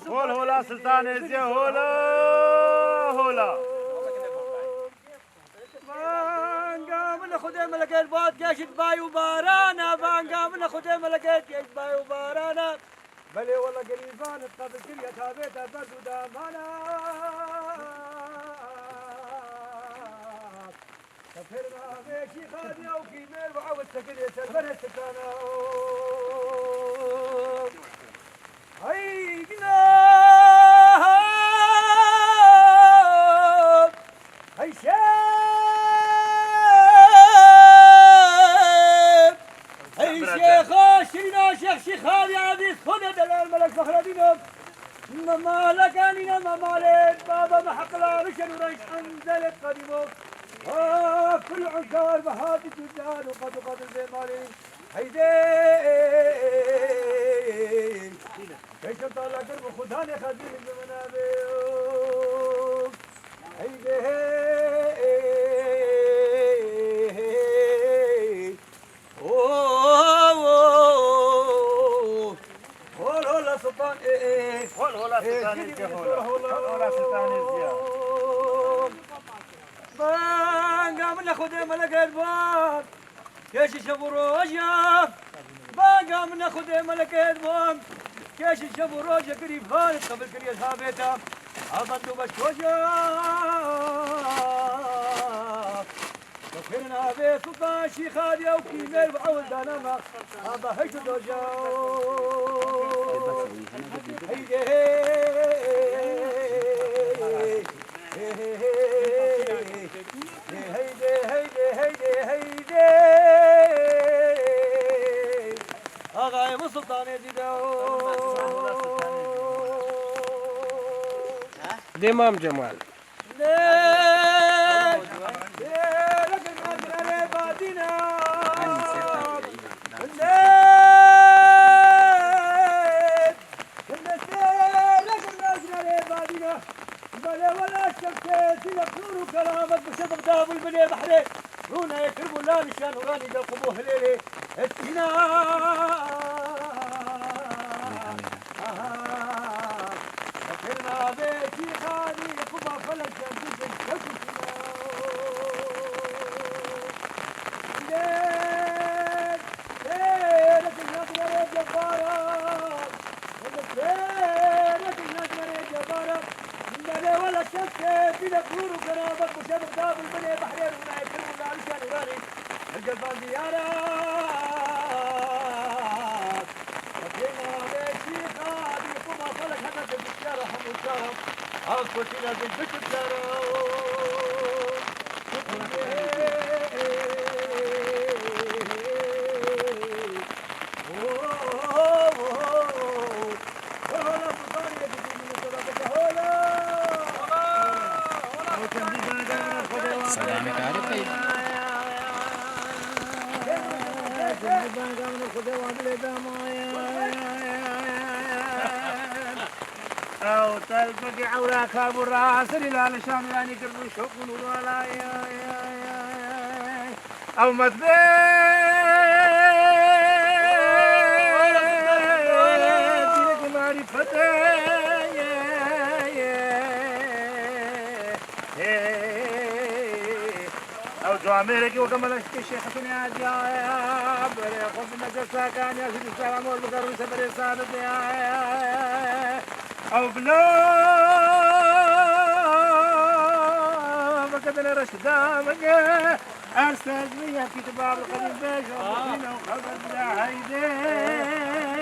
هولا هولا سلطان ازيا هولا هولا بانقا من خدام لقيت بوت كاش باي وبارانا بانقا من خدام لقيت كاش باي وبارانا بلي والله قريبان تقابل كريا تابيتا برد ودامانا سفرنا بيشي خادي او كيمير وعود سكري سربنا سكانا هاي جناب هاي شاب هاي شيخ شينا شيخ شيخالي عزيز خذ دلال الملك فخر دينهم ماما لكانينا ماما ليت بابا محقلا رشن وريش انزلت قديمك كل عنكار بهات التجار وقد زي مالي هيدين كيش طالع قرب خداني خزين المنابر هيدين هولا سلطان هولا سلطان ازيا هولا سلطان ازيا بانقا من خدام لقيت باب كيش شبو روجا بانقا من خدام لقيت باب كيش شبو روجا قريب هانت قبل كريا ثابتا عبدو بشوجا فكرنا بي سلطان شيخادي او كيمير بعول دانما هذا هيك دوجا هيدي هيدي هذا يا سلطان يزيدو الإمام جمال رونا يكرموا لا نشان وراني قلقبوه ليلي فكرنا بيتي خالي يقبا فلك جنبي لك الناس يا جبارة لك الناس يا جبارة لا ولا شك في نفور وكرامك وشبك داب البني بحرين ولا يكرموا لا مشان وراني القلبان ديارات فكينا بيشي خادي قما فلك هذا بالشارع حمو الشارع أصبتنا بالبك الشارع سلامك عارف ايه او تلبقي عوراك ابو الراس لا لشان يعني قربوا شوق ولا او مثبت معرفتي او جوامرك وكملك الشيخ يا جاب خذ النجسة كان يا سيدي السلام والبقر وسبر السادة او بلا فقد رشد دامك استاذني في كتاب القديم بيش وقفنا وخبر بلا هيدي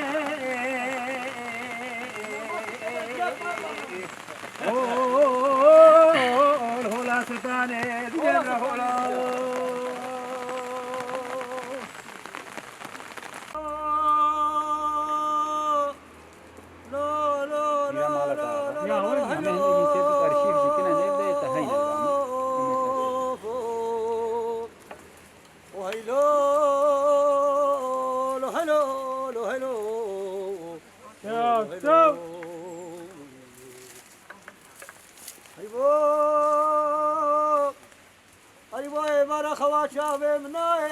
هولا سلطاني ديال هولا أيوة ما أنا خوات شافي مناي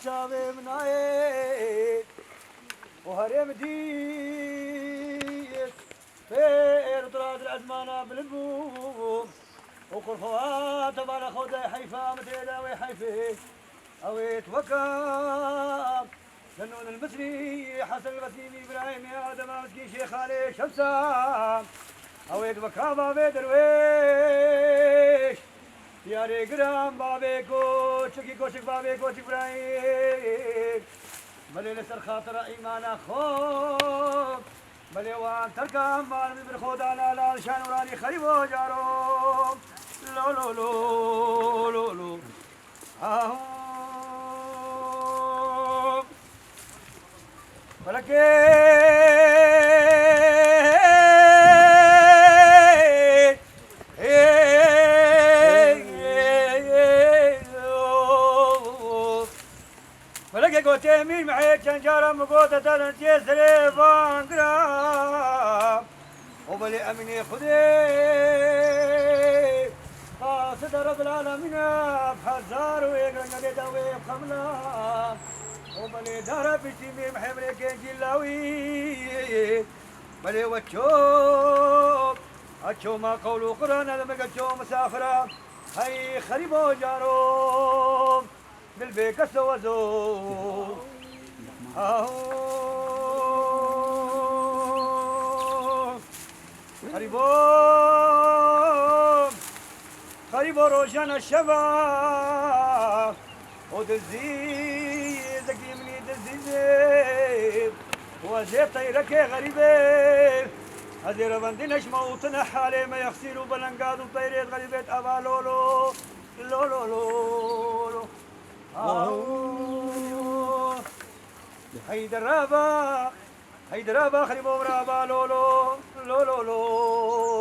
شابي منايت وهرم ديت فير طراد الأزمانة بالبوم وقرفوات تبارك خدي حيفا متيدا وحيفي أويت وكام جنون المصري حسن البسيمي إبراهيم يا آدم مسكين شيخ علي شمسام أويت وكام بابي درويش يا ريقرام بابي كوشكي كوشك بابي كوشك إبراهيم ملي لسر خاطر إيمانا خوب ملي وان تركام مال من خدا لا لا شان وراني خريبو جاروم لو لو لو لو لو ولكن قوتي مين معي جنجارة مقوتة تنتي سريفان قرام وبلي أمني خذي قاصد رب العالمين بحزار ويقرن قديد ويبخملا وبلي دار بشتيمي محمري كنجي اللاوي بلي واتشوب أتشو ما قولوا قرآن لما قتشو مسافرة هاي خريبو جاروم بالبيك سوزو خريبو روشان الشباب ودزي زكي مني دزي زيب وزيب طيرك يا غريبي هذي ربندنش موطن حالي ما يخسروا بلنقاد وطيريت غريبات أبا لولو لولو لولو هيدرابا خريبو مرابا لولو لولو لولو